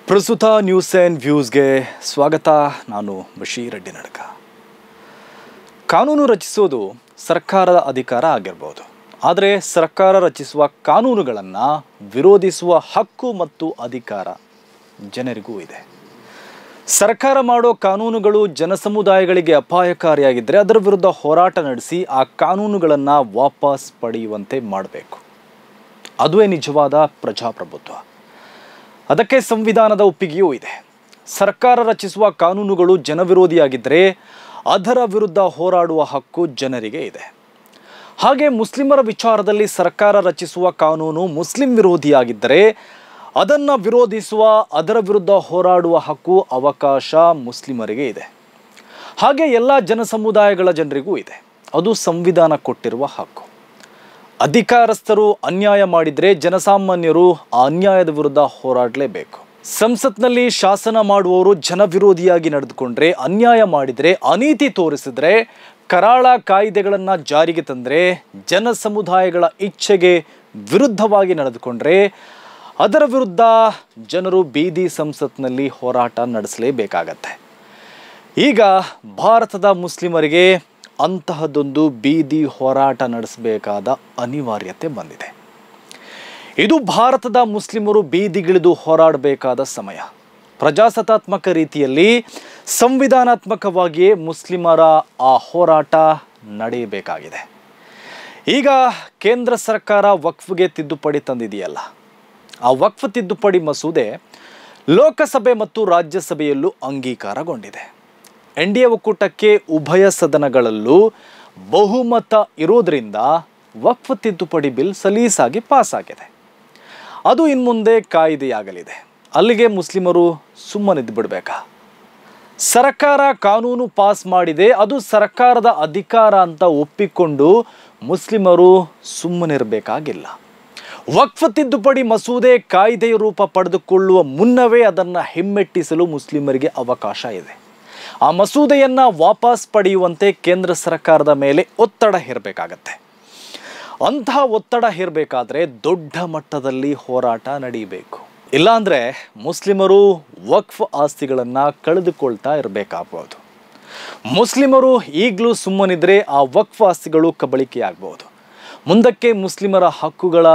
ಪ್ರಸ್ತುತ news and ವ್ಯೂಸ್ಗೆ ಸ್ವಾಗತ. ನಾನು ಬಶೀರ್ ರೆಡ್ಡಿ ನಡಕ. ಕಾನೂನು ರಚಿಸೋದು ಸರ್ಕಾರದ ಅಧಿಕಾರ ಆಗಿರ್ಬೋದು, ಆದರೆ ಸರ್ಕಾರ ರಚಿಸುವ ಕಾನೂನುಗಳನ್ನು ವಿರೋಧಿಸುವ ಹಕ್ಕು ಮತ್ತು ಅಧಿಕಾರ ಜನರಿಗೂ ಇದೆ. ಸರ್ಕಾರ ಮಾಡೋ ಕಾನೂನುಗಳು ಜನಸಮುದಾಯಗಳಿಗೆ ಅಪಾಯಕಾರಿಯಾಗಿದ್ದರೆ ಅದರ ವಿರುದ್ಧ ಹೋರಾಟ ನಡೆಸಿ ಆ ಕಾನೂನುಗಳನ್ನು ವಾಪಸ್ ಪಡೆಯುವಂತೆ ಮಾಡಬೇಕು. ಅದುವೇ ನಿಜವಾದ ಪ್ರಜಾಪ್ರಭುತ್ವ. ಅದಕ್ಕೆ ಸಂವಿಧಾನದ ಒಪ್ಪಿಗೆಯೂ ಇದೆ. ಸರ್ಕಾರ ರಚಿಸುವ ಕಾನೂನುಗಳು ಜನವಿರೋಧಿಯಾಗಿದ್ದರೆ ಅದರ ವಿರುದ್ಧ ಹೋರಾಡುವ ಹಕ್ಕು ಜನರಿಗೆ ಇದೆ. ಹಾಗೆ ಮುಸ್ಲಿಮರ ವಿಚಾರದಲ್ಲಿ ಸರ್ಕಾರ ರಚಿಸುವ ಕಾನೂನು ಮುಸ್ಲಿಂ ವಿರೋಧಿಯಾಗಿದ್ದರೆ ಅದನ್ನು ವಿರೋಧಿಸುವ, ಅದರ ವಿರುದ್ಧ ಹೋರಾಡುವ ಹಕ್ಕು, ಅವಕಾಶ ಮುಸ್ಲಿಮರಿಗೆ ಇದೆ. ಹಾಗೆ ಎಲ್ಲ ಜನಸಮುದಾಯಗಳ ಜನರಿಗೂ ಇದೆ. ಅದು ಸಂವಿಧಾನ ಕೊಟ್ಟಿರುವ ಹಕ್ಕು. ಅಧಿಕಾರಸ್ಥರು ಅನ್ಯಾಯ ಮಾಡಿದರೆ ಜನಸಾಮಾನ್ಯರು ಆ ಅನ್ಯಾಯದ ವಿರುದ್ಧ ಹೋರಾಡಲೇಬೇಕು. ಸಂಸತ್ನಲ್ಲಿ ಶಾಸನ ಮಾಡುವವರು ಜನವಿರೋಧಿಯಾಗಿ ನಡೆದುಕೊಂಡ್ರೆ, ಅನ್ಯಾಯ ಮಾಡಿದರೆ, ಅನೀತಿ ತೋರಿಸಿದ್ರೆ, ಕರಾಳ ಕಾಯ್ದೆಗಳನ್ನು ಜಾರಿಗೆ ತಂದರೆ, ಜನಸಮುದಾಯಗಳ ಇಚ್ಛೆಗೆ ವಿರುದ್ಧವಾಗಿ ನಡೆದುಕೊಂಡ್ರೆ ಅದರ ವಿರುದ್ಧ ಜನರು ಬೀದಿ ಸಂಸತ್ನಲ್ಲಿ ಹೋರಾಟ ನಡೆಸಲೇಬೇಕಾಗತ್ತೆ. ಈಗ ಭಾರತದ ಮುಸ್ಲಿಮರಿಗೆ ಅಂತಹದೊಂದು ಬೀದಿ ಹೋರಾಟ ನಡೆಸಬೇಕಾದ ಅನಿವಾರ್ಯತೆ ಬಂದಿದೆ. ಇದು ಭಾರತದ ಮುಸ್ಲಿಮರು ಬೀದಿಗಿಳಿದು ಹೋರಾಡಬೇಕಾದ ಸಮಯ. ಪ್ರಜಾಸತ್ತಾತ್ಮಕ ರೀತಿಯಲ್ಲಿ ಸಂವಿಧಾನಾತ್ಮಕವಾಗಿಯೇ ಮುಸ್ಲಿಮರ ಆ ಹೋರಾಟ ನಡೆಯಬೇಕಾಗಿದೆ. ಈಗ ಕೇಂದ್ರ ಸರ್ಕಾರ ವಕ್ಫ್ಗೆ ತಿದ್ದುಪಡಿ ತಂದಿದೆಯಲ್ಲ, ಆ ವಕ್ಫ್ ತಿದ್ದುಪಡಿ ಮಸೂದೆ ಲೋಕಸಭೆ ಮತ್ತು ರಾಜ್ಯಸಭೆಯಲ್ಲೂ ಅಂಗೀಕಾರಗೊಂಡಿದೆ. NDA ಒಕ್ಕೂಟಕ್ಕೆ ಉಭಯ ಸದನಗಳಲ್ಲೂ ಬಹುಮತ ಇರೋದ್ರಿಂದ ವಕ್ಫ್ ತಿದ್ದುಪಡಿ ಬಿಲ್ ಸಲೀಸಾಗಿ ಪಾಸ್ ಆಗಿದೆ. ಅದು ಇನ್ಮುಂದೆ ಕಾಯ್ದೆಯಾಗಲಿದೆ. ಅಲ್ಲಿಗೆ ಮುಸ್ಲಿಮರು ಸುಮ್ಮನಿದ್ದು ಬಿಡಬೇಕಾ? ಸರ್ಕಾರ ಕಾನೂನು ಪಾಸ್ ಮಾಡಿದೆ, ಅದು ಸರ್ಕಾರದ ಅಧಿಕಾರ ಅಂತ ಒಪ್ಪಿಕೊಂಡು ಮುಸ್ಲಿಮರು ಸುಮ್ಮನಿರಬೇಕಾಗಿಲ್ಲ. ವಕ್ಫ್ ತಿದ್ದುಪಡಿ ಮಸೂದೆ ಕಾಯ್ದೆಯ ರೂಪ ಪಡೆದುಕೊಳ್ಳುವ ಮುನ್ನವೇ ಅದನ್ನು ಹಿಮ್ಮೆಟ್ಟಿಸಲು ಮುಸ್ಲಿಮರಿಗೆ ಅವಕಾಶ ಇದೆ. ಆ ಮಸೂದೆಯನ್ನು ವಾಪಸ್ ಪಡೆಯುವಂತೆ ಕೇಂದ್ರ ಸರ್ಕಾರದ ಮೇಲೆ ಒತ್ತಡ ಹೇರಬೇಕಾಗತ್ತೆ. ಅಂತಹ ಒತ್ತಡ ಹೇರಬೇಕಾದ್ರೆ ದೊಡ್ಡ ಮಟ್ಟದಲ್ಲಿ ಹೋರಾಟ ನಡೆಯಬೇಕು. ಇಲ್ಲಾಂದರೆ ಮುಸ್ಲಿಮರು ವಕ್ಫ್ ಆಸ್ತಿಗಳನ್ನು ಕಳೆದುಕೊಳ್ತಾ ಇರಬೇಕಾಗ್ಬೋದು. ಮುಸ್ಲಿಮರು ಈಗಲೂ ಸುಮ್ಮನಿದ್ರೆ ಆ ವಕ್ಫ್ ಆಸ್ತಿಗಳು ಕಬಳಿಕೆಯಾಗ್ಬೋದು. ಮುಂದಕ್ಕೆ ಮುಸ್ಲಿಮರ ಹಕ್ಕುಗಳ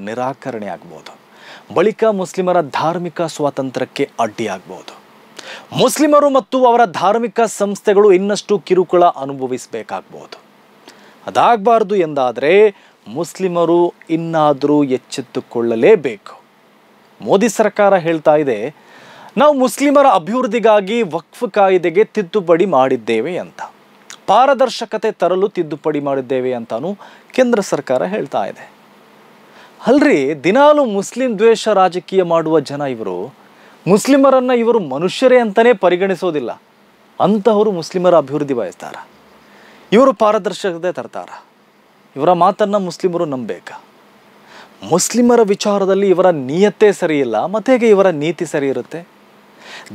ನಿರಾಕರಣೆ ಆಗ್ಬೋದು. ಬಳಿಕ ಮುಸ್ಲಿಮರ ಧಾರ್ಮಿಕ ಸ್ವಾತಂತ್ರ್ಯಕ್ಕೆ ಅಡ್ಡಿಯಾಗ್ಬೋದು. ಮುಸ್ಲಿಮರು ಮತ್ತು ಅವರ ಧಾರ್ಮಿಕ ಸಂಸ್ಥೆಗಳು ಇನ್ನಷ್ಟು ಕಿರುಕುಳ ಅನುಭವಿಸಬೇಕಾಗ್ಬೋದು. ಅದಾಗಬಾರ್ದು ಎಂದಾದರೆ ಮುಸ್ಲಿಮರು ಇನ್ನಾದರೂ ಎಚ್ಚೆತ್ತುಕೊಳ್ಳಲೇಬೇಕು. ಮೋದಿ ಸರ್ಕಾರ ಹೇಳ್ತಾ ಇದೆ, ನಾವು ಮುಸ್ಲಿಮರ ಅಭಿವೃದ್ಧಿಗಾಗಿ ವಕ್ಫ್ ಕಾಯ್ದೆಗೆ ತಿದ್ದುಪಡಿ ಮಾಡಿದ್ದೇವೆ ಅಂತ, ಪಾರದರ್ಶಕತೆ ತರಲು ತಿದ್ದುಪಡಿ ಮಾಡಿದ್ದೇವೆ ಅಂತಾನು ಕೇಂದ್ರ ಸರ್ಕಾರ ಹೇಳ್ತಾ ಇದೆ. ಅಲ್ರಿ, ದಿನಾಲು ಮುಸ್ಲಿಂ ದ್ವೇಷ ರಾಜಕೀಯ ಮಾಡುವ ಜನ ಇವರು ಮುಸ್ಲಿಮರನ್ನು ಇವರು ಮನುಷ್ಯರೇ ಅಂತಲೇ ಪರಿಗಣಿಸೋದಿಲ್ಲ. ಅಂತಹವರು ಮುಸ್ಲಿಮರ ಅಭಿವೃದ್ಧಿ ಬಯಸ್ತಾರ? ಇವರು ಪಾರದರ್ಶಕತೆ ತರ್ತಾರ? ಇವರ ಮಾತನ್ನು ಮುಸ್ಲಿಮರು ನಂಬಬೇಕಾ? ಮುಸ್ಲಿಮರ ವಿಚಾರದಲ್ಲಿ ಇವರ ನಿಯತ್ತೇ ಸರಿಯಿಲ್ಲ, ಮತ್ತೆ ಹೇಗೆ ಇವರ ನೀತಿ ಸರಿ ಇರುತ್ತೆ?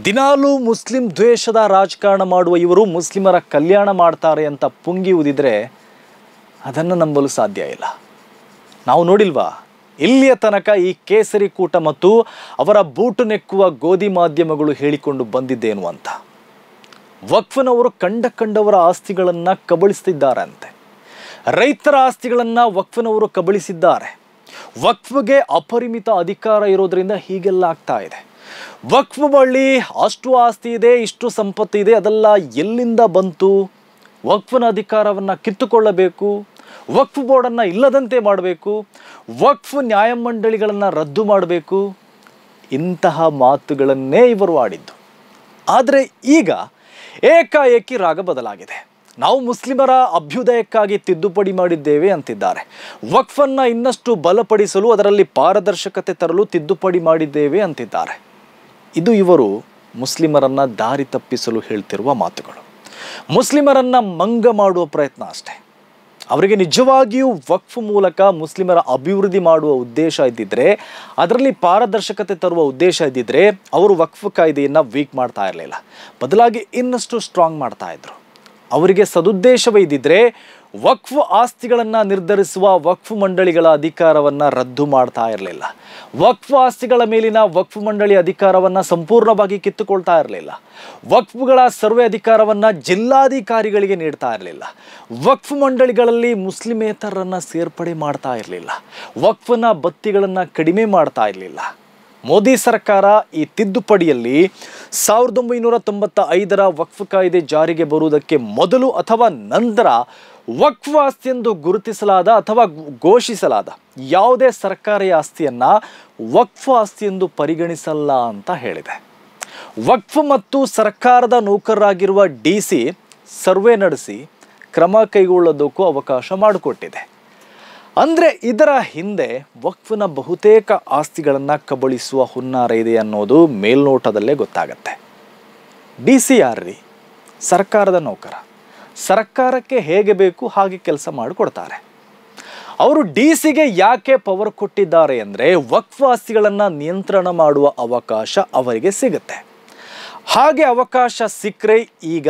ದಿನಾಲೂ ಮುಸ್ಲಿಂ ದ್ವೇಷದ ರಾಜಕಾರಣ ಮಾಡುವ ಇವರು ಮುಸ್ಲಿಮರ ಕಲ್ಯಾಣ ಮಾಡ್ತಾರೆ ಅಂತ ಪುಂಗಿ ಊದಿದ್ರೆ ಅದನ್ನು ನಂಬಲು ಸಾಧ್ಯ ಇಲ್ಲ. ನಾವು ನೋಡಿಲ್ವಾ ಇಲ್ಲಿಯ ತನಕ ಈ ಕೇಸರಿ ಕೂಟ ಮತ್ತು ಅವರ ಬೂಟು ನೆಕ್ಕುವ ಗೋಧಿ ಮಾಧ್ಯಮಗಳು ಹೇಳಿಕೊಂಡು ಬಂದಿದ್ದೇನು ಅಂತ? ವಕ್ಫ್ನವರು ಕಂಡವರ ಆಸ್ತಿಗಳನ್ನು ಕಬಳಿಸ್ತಿದ್ದಾರಂತೆ. ರೈತರ ಆಸ್ತಿಗಳನ್ನು ವಕ್ಫ್ನವರು ಕಬಳಿಸಿದ್ದಾರೆ. ವಕ್ಫ್ಗೆ ಅಪರಿಮಿತ ಅಧಿಕಾರ ಇರೋದ್ರಿಂದ ಹೀಗೆಲ್ಲ ಆಗ್ತಾ ಇದೆ. ವಕ್ಫ್ ಬಳಿ ಅಷ್ಟು ಆಸ್ತಿ ಇದೆ, ಇಷ್ಟು ಸಂಪತ್ತು ಇದೆ, ಅದೆಲ್ಲ ಎಲ್ಲಿಂದ ಬಂತು? ವಕ್ಫ್ನ ಅಧಿಕಾರವನ್ನು ಕಿತ್ತುಕೊಳ್ಳಬೇಕು, ವಕ್ಫ್ ಬೋರ್ಡನ್ನು ಇಲ್ಲದಂತೆ ಮಾಡಬೇಕು, ವಕ್ಫ್ ನ್ಯಾಯಮಂಡಳಿಗಳನ್ನು ರದ್ದು ಮಾಡಬೇಕು. ಇಂತಹ ಮಾತುಗಳನ್ನೇ ಇವರು ಆಡಿದ್ದು. ಆದರೆ ಈಗ ಏಕಾಏಕಿ ರಾಗ ಬದಲಾಗಿದೆ. ನಾವು ಮುಸ್ಲಿಮರ ಅಭ್ಯುದಯಕ್ಕಾಗಿ ತಿದ್ದುಪಡಿ ಮಾಡಿದ್ದೇವೆ ಅಂತಿದ್ದಾರೆ. ವಕ್ಫನ್ನು ಇನ್ನಷ್ಟು ಬಲಪಡಿಸಲು, ಅದರಲ್ಲಿ ಪಾರದರ್ಶಕತೆ ತರಲು ತಿದ್ದುಪಡಿ ಮಾಡಿದ್ದೇವೆ ಅಂತಿದ್ದಾರೆ. ಇದು ಇವರು ಮುಸ್ಲಿಮರನ್ನು ದಾರಿ ತಪ್ಪಿಸಲು ಹೇಳ್ತಿರುವ ಮಾತುಗಳು. ಮುಸ್ಲಿಮರನ್ನು ಮಂಗ ಮಾಡುವ ಪ್ರಯತ್ನ ಅಷ್ಟೇ. ಅವರಿಗೆ ನಿಜವಾಗಿಯೂ ವಕ್ಫ್ ಮೂಲಕ ಮುಸ್ಲಿಮರ ಅಭಿವೃದ್ಧಿ ಮಾಡುವ ಉದ್ದೇಶ ಇದ್ದಿದ್ರೆ, ಅದರಲ್ಲಿ ಪಾರದರ್ಶಕತೆ ತರುವ ಉದ್ದೇಶ ಇದ್ದಿದ್ರೆ ಅವರು ವಕ್ಫ್ ಕಾಯ್ದೆಯನ್ನು ವೀಕ್ ಮಾಡ್ತಾ ಇರಲಿಲ್ಲ. ಬದಲಾಗಿ ಇನ್ನಷ್ಟು ಸ್ಟ್ರಾಂಗ್ ಮಾಡ್ತಾ ಇದ್ರು. ಅವರಿಗೆ ಸದುದ್ದೇಶವೇ ಇದ್ದಿದ್ರೆ ವಕ್ಫ್ ಆಸ್ತಿಗಳನ್ನು ನಿರ್ಧರಿಸುವ ವಕ್ಫ್ ಮಂಡಳಿಗಳ ಅಧಿಕಾರವನ್ನು ರದ್ದು ಮಾಡ್ತಾ ಇರಲಿಲ್ಲ. ವಕ್ಫ್ ಆಸ್ತಿಗಳ ಮೇಲಿನ ವಕ್ಫ್ ಮಂಡಳಿ ಅಧಿಕಾರವನ್ನು ಸಂಪೂರ್ಣವಾಗಿ ಕಿತ್ತುಕೊಳ್ತಾ ಇರಲಿಲ್ಲ. ವಕ್ಫ್ಗಳ ಸರ್ವೆ ಅಧಿಕಾರವನ್ನು ಜಿಲ್ಲಾಧಿಕಾರಿಗಳಿಗೆ ನೀಡ್ತಾ ಇರಲಿಲ್ಲ. ವಕ್ಫ್ ಮಂಡಳಿಗಳಲ್ಲಿ ಮುಸ್ಲಿಮೇತರನ್ನು ಸೇರ್ಪಡೆ ಮಾಡ್ತಾ ಇರಲಿಲ್ಲ. ವಕ್ಫ್ನ ಬತ್ತಿಗಳನ್ನು ಕಡಿಮೆ ಮಾಡ್ತಾ ಇರಲಿಲ್ಲ. ಮೋದಿ ಸರ್ಕಾರ ಈ ತಿದ್ದುಪಡಿಯಲ್ಲಿ 1995ರ ವಕ್ಫ್ ಕಾಯ್ದೆ ಜಾರಿಗೆ ಬರುವುದಕ್ಕೆ ಮೊದಲು ಅಥವಾ ನಂತರ ವಕ್ಫ್ ಆಸ್ತಿ ಎಂದು ಗುರುತಿಸಲಾದ ಅಥವಾ ಘೋಷಿಸಲಾದ ಯಾವುದೇ ಸರ್ಕಾರಿ ಆಸ್ತಿಯನ್ನು ವಕ್ಫ್ ಆಸ್ತಿ ಎಂದು ಪರಿಗಣಿಸಲ್ಲ ಅಂತ ಹೇಳಿದೆ. ವಕ್ಫ್ ಮತ್ತು ಸರ್ಕಾರದ ನೌಕರರಾಗಿರುವ DC ಸರ್ವೆ ನಡೆಸಿ ಕ್ರಮ ಕೈಗೊಳ್ಳೋದಕ್ಕೂ ಅವಕಾಶ ಮಾಡಿಕೊಟ್ಟಿದೆ. ಅಂದರೆ ಇದರ ಹಿಂದೆ ವಕ್ಫ್ನ ಬಹುತೇಕ ಆಸ್ತಿಗಳನ್ನು ಕಬಳಿಸುವ ಹುನ್ನಾರ ಇದೆ ಅನ್ನೋದು ಮೇಲ್ನೋಟದಲ್ಲೇ ಗೊತ್ತಾಗತ್ತೆ. DC ಯಾರ್ರಿ? ಸರ್ಕಾರದ ನೌಕರ. ಸರ್ಕಾರಕ್ಕೆ ಹೇಗೆ ಬೇಕು ಹಾಗೆ ಕೆಲಸ ಮಾಡಿಕೊಡ್ತಾರೆ. ಅವರು DCಗೆ ಯಾಕೆ ಪವರ್ ಕೊಟ್ಟಿದ್ದಾರೆ ಅಂದರೆ ವಕ್ಫ್ ಆಸ್ತಿಗಳನ್ನು ನಿಯಂತ್ರಣ ಮಾಡುವ ಅವಕಾಶ ಅವರಿಗೆ ಸಿಗುತ್ತೆ. ಹಾಗೆ ಅವಕಾಶ ಸಿಕ್ಕರೆ ಈಗ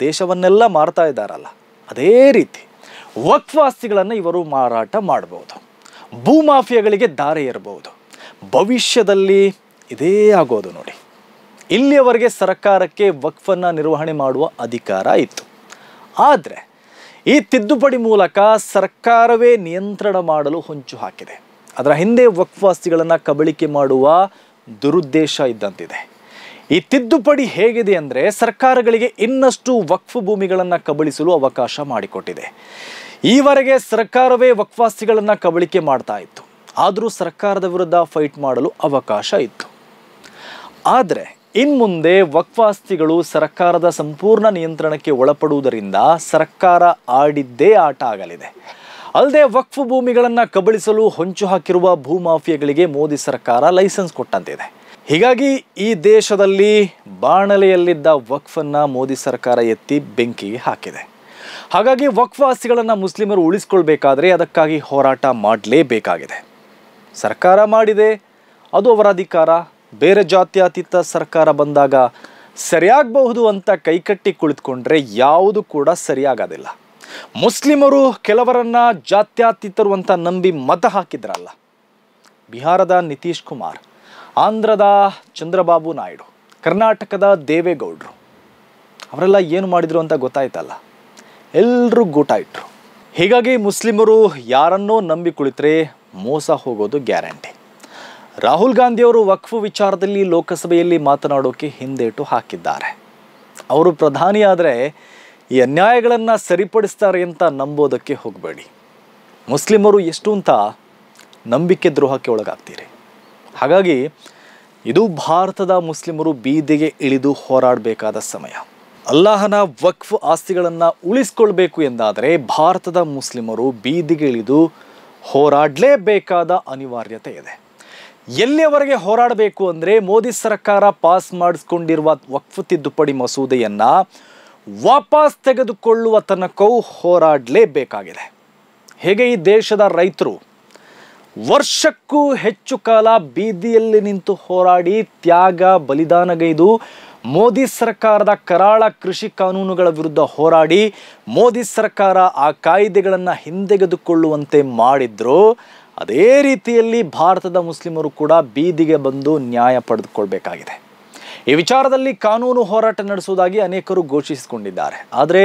ದೇಶವನ್ನೆಲ್ಲ ಮಾರ್ತಾ ಇದ್ದಾರಲ್ಲ, ಅದೇ ರೀತಿ ವಕ್ಫ್ ಆಸ್ತಿಗಳನ್ನು ಇವರು ಮಾರಾಟ ಮಾಡಬಹುದು. ಭೂಮಾಫಿಯಾಗಳಿಗೆ ದಾರಿ ಇರಬಹುದು. ಭವಿಷ್ಯದಲ್ಲಿ ಇದೇ ಆಗೋದು ನೋಡಿ. ಇಲ್ಲಿಯವರೆಗೆ ಸರ್ಕಾರಕ್ಕೆ ವಕ್ಫನ್ನು ನಿರ್ವಹಣೆ ಮಾಡುವ ಅಧಿಕಾರ ಇತ್ತು. ಆದರೆ ಈ ತಿದ್ದುಪಡಿ ಮೂಲಕ ಸರ್ಕಾರವೇ ನಿಯಂತ್ರಣ ಮಾಡಲು ಹೊಂಚು ಹಾಕಿದೆ. ಅದರ ಹಿಂದೆ ವಕ್ಫ್ ಆಸ್ತಿಗಳನ್ನು ಕಬಳಿಕೆ ಮಾಡುವ ದುರುದ್ದೇಶ ಇದ್ದಂತಿದೆ. ಈ ತಿದ್ದುಪಡಿ ಹೇಗಿದೆ ಅಂದರೆ ಸರ್ಕಾರಗಳಿಗೆ ಇನ್ನಷ್ಟು ವಕ್ಫ್ ಭೂಮಿಗಳನ್ನು ಕಬಳಿಸಲು ಅವಕಾಶ ಮಾಡಿಕೊಟ್ಟಿದೆ. ಈವರೆಗೆ ಸರ್ಕಾರವೇ ವಕ್ಫ್ ಆಸ್ತಿಗಳನ್ನು ಕಬಳಿಕೆ ಮಾಡ್ತಾ ಇತ್ತು. ಆದರೂ ಸರ್ಕಾರದ ವಿರುದ್ಧ ಫೈಟ್ ಮಾಡಲು ಅವಕಾಶ ಇತ್ತು. ಆದರೆ ಇನ್ಮುಂದೆ ವಕ್ಫ್ ಆಸ್ತಿಗಳು ಸರ್ಕಾರದ ಸಂಪೂರ್ಣ ನಿಯಂತ್ರಣಕ್ಕೆ ಒಳಪಡುವುದರಿಂದ ಸರ್ಕಾರ ಆಡಿದ್ದೇ ಆಟ ಆಗಲಿದೆ. ಅಲ್ಲದೆ ವಕ್ಫ್ ಭೂಮಿಗಳನ್ನು ಕಬಳಿಸಲು ಹೊಂಚು ಹಾಕಿರುವ ಭೂಮಾಫಿಯಾಗಳಿಗೆ ಮೋದಿ ಸರ್ಕಾರ ಲೈಸೆನ್ಸ್ ಕೊಟ್ಟಂತಿದೆ. ಹೀಗಾಗಿ ಈ ದೇಶದಲ್ಲಿ ಬಾಣಲೆಯಲ್ಲಿದ್ದ ವಕ್ಫನ್ನು ಮೋದಿ ಸರ್ಕಾರ ಎತ್ತಿ ಬೆಂಕಿಗೆ ಹಾಕಿದೆ. ಹಾಗಾಗಿ ವಕ್ಫ್ ಆಸ್ತಿಗಳನ್ನು ಮುಸ್ಲಿಮರು ಉಳಿಸ್ಕೊಳ್ಬೇಕಾದ್ರೆ ಅದಕ್ಕಾಗಿ ಹೋರಾಟ ಮಾಡಲೇಬೇಕಾಗಿದೆ. ಸರ್ಕಾರ ಮಾಡಿದೆ, ಅದು ಅವರ ಅಧಿಕಾರ. ಬೇರೆ ಜಾತ್ಯತೀತ ಸರ್ಕಾರ ಬಂದಾಗ ಸರಿಯಾಗಬಹುದು ಅಂತ ಕೈಕಟ್ಟಿ ಕುಳಿತುಕೊಂಡ್ರೆ ಯಾವುದು ಕೂಡ ಸರಿಯಾಗೋದಿಲ್ಲ. ಮುಸ್ಲಿಮರು ಕೆಲವರನ್ನ ಜಾತ್ಯತೀತರು ಅಂತ ನಂಬಿ ಮತ ಹಾಕಿದ್ರಲ್ಲ. ಬಿಹಾರದ ನಿತೀಶ್ ಕುಮಾರ್, ಆಂಧ್ರದ ಚಂದ್ರಬಾಬು ನಾಯ್ಡು, ಕರ್ನಾಟಕದ ದೇವೇಗೌಡರು, ಅವರೆಲ್ಲ ಏನು ಮಾಡಿದ್ರು ಅಂತ ಗೊತ್ತಾಯ್ತಲ್ಲ. ಎಲ್ಲರೂ ಗೂಟ ಇಟ್ಟರು. ಹೀಗಾಗಿ ಮುಸ್ಲಿಮರು ಯಾರನ್ನೋ ನಂಬಿ ಕುಳಿತರೆ ಮೋಸ ಹೋಗೋದು ಗ್ಯಾರಂಟಿ. ರಾಹುಲ್ ಗಾಂಧಿಯವರು ವಕ್ಫ್ ವಿಚಾರದಲ್ಲಿ ಲೋಕಸಭೆಯಲ್ಲಿ ಮಾತನಾಡೋಕೆ ಹಿಂದೇಟು ಹಾಕಿದ್ದಾರೆ. ಅವರು ಪ್ರಧಾನಿ ಆದರೆ ಈ ಅನ್ಯಾಯಗಳನ್ನು ಸರಿಪಡಿಸ್ತಾರೆ ಅಂತ ನಂಬೋದಕ್ಕೆ ಹೋಗಬೇಡಿ. ಮುಸ್ಲಿಮರು ಎಷ್ಟು ಅಂತ ನಂಬಿಕೆ ದ್ರೋಹಕ್ಕೆ ಒಳಗಾಗ್ತೀರಿ. ಹಾಗಾಗಿ ಇದು ಭಾರತದ ಮುಸ್ಲಿಮರು ಬೀದಿಗೆ ಇಳಿದು ಹೋರಾಡಬೇಕಾದ ಸಮಯ. ಅಲ್ಲಾಹನ ವಕ್ಫ್ ಆಸ್ತಿಗಳನ್ನು ಉಳಿಸ್ಕೊಳ್ಬೇಕು ಎಂದಾದರೆ ಭಾರತದ ಮುಸ್ಲಿಮರು ಬೀದಿಗೆ ಇಳಿದು ಹೋರಾಡಲೇಬೇಕಾದ ಅನಿವಾರ್ಯತೆ ಇದೆ. ಎಲ್ಲಿಯವರೆಗೆ ಹೋರಾಡಬೇಕು ಅಂದರೆ ಮೋದಿ ಸರ್ಕಾರ ಪಾಸ್ ಮಾಡಿಸ್ಕೊಂಡಿರುವ ವಕ್ಫ್ ತಿದ್ದುಪಡಿ ಮಸೂದೆಯನ್ನು ವಾಪಸ್ ತೆಗೆದುಕೊಳ್ಳುವ ತನಕವೂ ಹೋರಾಡಲೇಬೇಕಾಗಿದೆ. ಹೇಗೆ ಈ ದೇಶದ ರೈತರು ವರ್ಷಕ್ಕೂ ಹೆಚ್ಚು ಕಾಲ ಬೀದಿಯಲ್ಲಿ ನಿಂತು ಹೋರಾಡಿ ತ್ಯಾಗ ಬಲಿದಾನಗೈದು ಮೋದಿ ಸರ್ಕಾರದ ಕರಾಳ ಕೃಷಿ ಕಾನೂನುಗಳ ವಿರುದ್ಧ ಹೋರಾಡಿ ಮೋದಿ ಸರ್ಕಾರ ಆ ಕಾಯ್ದೆಗಳನ್ನು ಹಿಂದೆಗೆದುಕೊಳ್ಳುವಂತೆ ಮಾಡಿದ್ರು, ಅದೇ ರೀತಿಯಲ್ಲಿ ಭಾರತದ ಮುಸ್ಲಿಮರು ಕೂಡ ಬೀದಿಗೆ ಬಂದು ನ್ಯಾಯ ಪಡೆದುಕೊಳ್ಬೇಕಾಗಿದೆ. ಈ ವಿಚಾರದಲ್ಲಿ ಕಾನೂನು ಹೋರಾಟ ನಡೆಸುವುದಾಗಿ ಅನೇಕರು ಘೋಷಿಸಿಕೊಂಡಿದ್ದಾರೆ. ಆದರೆ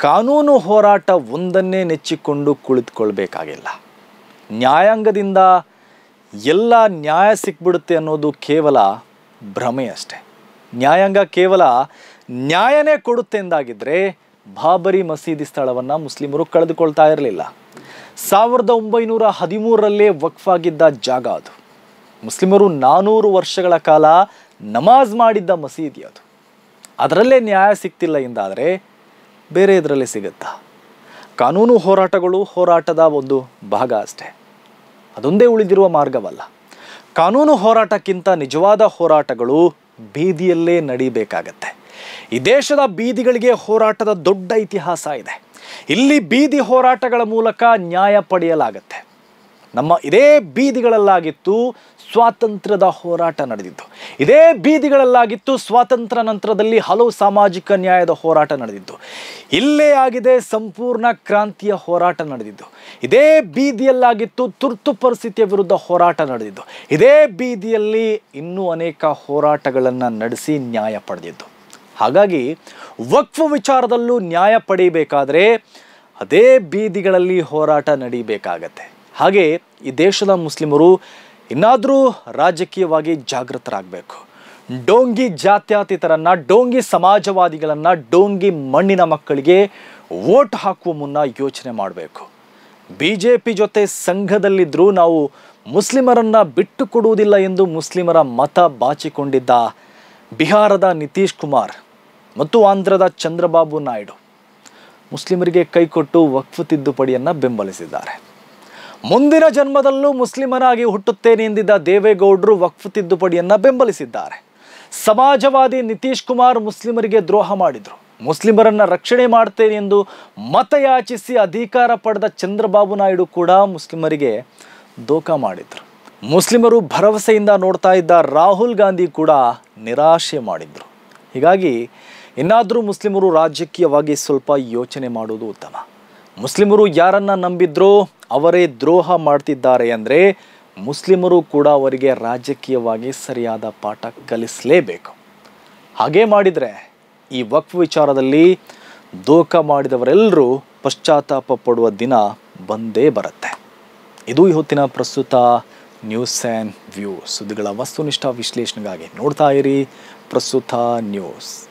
ಕಾನೂನು ಹೋರಾಟ ಒಂದನ್ನೇ ನೆಚ್ಚಿಕೊಂಡು ಕುಳಿತುಕೊಳ್ಬೇಕಾಗಿಲ್ಲ. ನ್ಯಾಯಾಂಗದಿಂದ ಎಲ್ಲ ನ್ಯಾಯ ಸಿಕ್ಬಿಡುತ್ತೆ ಅನ್ನೋದು ಕೇವಲ ಭ್ರಮೆ ಅಷ್ಟೆ. ನ್ಯಾಯಾಂಗ ಕೇವಲ ನ್ಯಾಯನೇ ಕೊಡುತ್ತೆ ಎಂದಾಗಿದ್ದರೆ ಬಾಬರಿ ಮಸೀದಿ ಸ್ಥಳವನ್ನು ಮುಸ್ಲಿಮರು ಕಳೆದುಕೊಳ್ತಾ ಇರಲಿಲ್ಲ. 1913ರಲ್ಲೇ ವಕ್ಫ್ ಆಗಿದ್ದ ಜಾಗ ಅದು. ಮುಸ್ಲಿಮರು 400 ವರ್ಷಗಳ ಕಾಲ ನಮಾಜ್ ಮಾಡಿದ್ದ ಮಸೀದಿ ಅದು. ಅದರಲ್ಲೇ ನ್ಯಾಯ ಸಿಗ್ತಿಲ್ಲ ಎಂದಾದರೆ ಬೇರೆ ಇದರಲ್ಲೇ ಸಿಗುತ್ತಾ? ಕಾನೂನು ಹೋರಾಟಗಳು ಹೋರಾಟದ ಒಂದು ಭಾಗ ಅಷ್ಟೇ, ಅದೊಂದೇ ಉಳಿದಿರುವ ಮಾರ್ಗವಲ್ಲ. ಕಾನೂನು ಹೋರಾಟಕ್ಕಿಂತ ನಿಜವಾದ ಹೋರಾಟಗಳು ಬೀದಿಯಲ್ಲೇ ನಡೀಬೇಕಾಗತ್ತೆ. ಈ ದೇಶದ ಬೀದಿಗಳಿಗೆ ಹೋರಾಟದ ದೊಡ್ಡ ಇತಿಹಾಸ ಇದೆ. ಇಲ್ಲಿ ಬೀದಿ ಹೋರಾಟಗಳ ಮೂಲಕ ನ್ಯಾಯ ಪಡೆಯಲಾಗತ್ತೆ. ನಮ್ಮ ಇದೇ ಬೀದಿಗಳಲ್ಲಾಗಿತ್ತು ಸ್ವಾತಂತ್ರ್ಯದ ಹೋರಾಟ ನಡೆದಿದ್ದು. ಇದೇ ಬೀದಿಗಳಲ್ಲಾಗಿತ್ತು ಸ್ವಾತಂತ್ರ್ಯ ನಂತರದಲ್ಲಿ ಹಲವು ಸಾಮಾಜಿಕ ನ್ಯಾಯದ ಹೋರಾಟ ನಡೆದಿದ್ದು. ಇಲ್ಲೇ ಆಗಿದೆ ಸಂಪೂರ್ಣ ಕ್ರಾಂತಿಯ ಹೋರಾಟ ನಡೆದಿದ್ದು. ಇದೇ ಬೀದಿಯಲ್ಲಾಗಿತ್ತು ತುರ್ತು ಪರಿಸ್ಥಿತಿಯ ವಿರುದ್ಧ ಹೋರಾಟ ನಡೆದಿದ್ದು. ಇದೇ ಬೀದಿಯಲ್ಲಿ ಇನ್ನೂ ಅನೇಕ ಹೋರಾಟಗಳನ್ನು ನಡೆಸಿ ನ್ಯಾಯ ಪಡೆದಿದ್ದು. ಹಾಗಾಗಿ ವಕ್ಫ್ ವಿಚಾರದಲ್ಲೂ ನ್ಯಾಯ ಪಡೆಯಬೇಕಾದ್ರೆ ಅದೇ ಬೀದಿಗಳಲ್ಲಿ ಹೋರಾಟ ನಡೀಬೇಕಾಗತ್ತೆ. ಹಾಗೆ ಈ ದೇಶದ ಮುಸ್ಲಿಮರು ಇನ್ನಾದರೂ ರಾಜಕೀಯವಾಗಿ ಜಾಗೃತರಾಗಬೇಕು. ಡೋಂಗಿ ಜಾತ್ಯತೀತರನ್ನು, ಡೋಂಗಿ ಸಮಾಜವಾದಿಗಳನ್ನು, ಡೋಂಗಿ ಮಣ್ಣಿನ ಮಕ್ಕಳಿಗೆ ವೋಟ್ ಹಾಕುವ ಮುನ್ನ ಯೋಚನೆ ಮಾಡಬೇಕು. BJP ಜೊತೆ ಸಂಘದಲ್ಲಿದ್ದರೂ ನಾವು ಮುಸ್ಲಿಮರನ್ನು ಬಿಟ್ಟು ಕೊಡುವುದಿಲ್ಲ ಎಂದು ಮುಸ್ಲಿಮರ ಮತ ಬಾಚಿಕೊಂಡಿದ್ದ ಬಿಹಾರದ ನಿತೀಶ್ ಕುಮಾರ್ ಮತ್ತು ಆಂಧ್ರದ ಚಂದ್ರಬಾಬು ನಾಯ್ಡು ಮುಸ್ಲಿಮರಿಗೆ ಕೈಕೊಟ್ಟು ವಕ್ಫ್ ತಿದ್ದುಪಡಿಯನ್ನು ಬೆಂಬಲಿಸಿದ್ದಾರೆ. ಮುಂದಿನ ಜನ್ಮದಲ್ಲೂ ಮುಸ್ಲಿಮನಾಗಿ ಹುಟ್ಟುತ್ತೇನೆ ಎಂದಿದ್ದ ದೇವೇಗೌಡರು ವಕ್ಫ್ ತಿದ್ದುಪಡಿಯನ್ನು ಬೆಂಬಲಿಸಿದ್ದಾರೆ. ಸಮಾಜವಾದಿ ನಿತೀಶ್ ಕುಮಾರ್ ಮುಸ್ಲಿಮರಿಗೆ ದ್ರೋಹ ಮಾಡಿದರು. ಮುಸ್ಲಿಮರನ್ನು ರಕ್ಷಣೆ ಮಾಡ್ತೇನೆ ಎಂದು ಮತಯಾಚಿಸಿ ಅಧಿಕಾರ ಪಡೆದ ಚಂದ್ರಬಾಬು ನಾಯ್ಡು ಕೂಡ ಮುಸ್ಲಿಮರಿಗೆ ದೋಖಾ ಮಾಡಿದರು. ಮುಸ್ಲಿಮರು ಭರವಸೆಯಿಂದ ನೋಡ್ತಾ ಇದ್ದ ರಾಹುಲ್ ಗಾಂಧಿ ಕೂಡ ನಿರಾಶೆ ಮಾಡಿದರು. ಹೀಗಾಗಿ ಇನ್ನಾದರೂ ಮುಸ್ಲಿಮರು ರಾಜಕೀಯವಾಗಿ ಸ್ವಲ್ಪ ಯೋಚನೆ ಮಾಡುವುದು ಉತ್ತಮ. ಮುಸ್ಲಿಮರು ಯಾರನ್ನ ನಂಬಿದ್ರೋ ಅವರೇ ದ್ರೋಹ ಮಾಡ್ತಿದ್ದಾರೆ ಅಂದರೆ ಮುಸ್ಲಿಮರು ಕೂಡ ಅವರಿಗೆ ರಾಜಕೀಯವಾಗಿ ಸರಿಯಾದ ಪಾಠ ಕಲಿಸಲೇಬೇಕು. ಹಾಗೆ ಮಾಡಿದರೆ ಈ ವಕ್ಫ್ ವಿಚಾರದಲ್ಲಿ ದೋಖಾ ಮಾಡಿದವರೆಲ್ಲರೂ ಪಶ್ಚಾತ್ತಾಪ ಪಡುವ ದಿನ ಬಂದೇ ಬರುತ್ತೆ. ಇದು ಇವತ್ತಿನ ಪ್ರಸ್ತುತ ನ್ಯೂಸ್ ಆ್ಯಂಡ್ ವ್ಯೂಸ್. ಸುದ್ದಿಗಳ ವಸ್ತುನಿಷ್ಠ ವಿಶ್ಲೇಷಣೆಗಾಗಿ ನೋಡ್ತಾ ಇರಿ ಪ್ರಸ್ತುತ ನ್ಯೂಸ್.